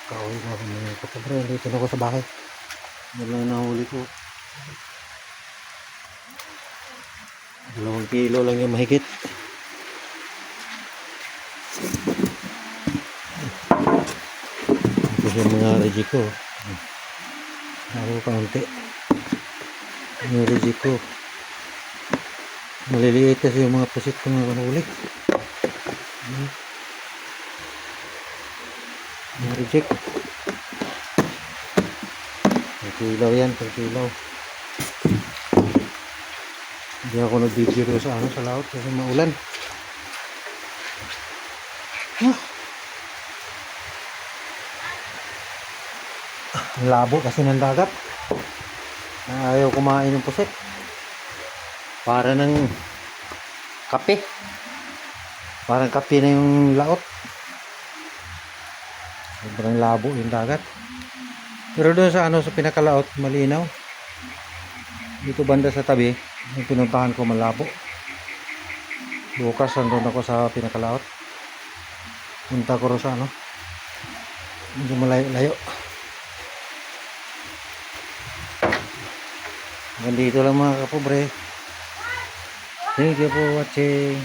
Kauwi na ako mga kapobre. Dito na ako sa bahay. Yan lang nahuli ko. 2 kilo lang yung mahigit. Ito yung mga rejik ko. Ako kaunti. Yung rejik ko. Maliliit kasi yung mga pusit ko nga nahuli. Yung rejik. 1 kilo yan, 1 kilo. Hindi ako nag-video sa sa laot kasi maulan. Ang labo kasi ng dagat. Ayaw kumain ng pusit. Para ng kape. Parang kape na yung laot. Sobrang labo yung dagat. Pero doon sa sa pinakalaot, malinaw. Dito banda sa tabi, yung pinuntahan ko malabo. Bukas nandun ako sa pinakalaot. Punta ko rin sa medyo malayo. Hanggang dito lang mga kapobre. Thank you for watching.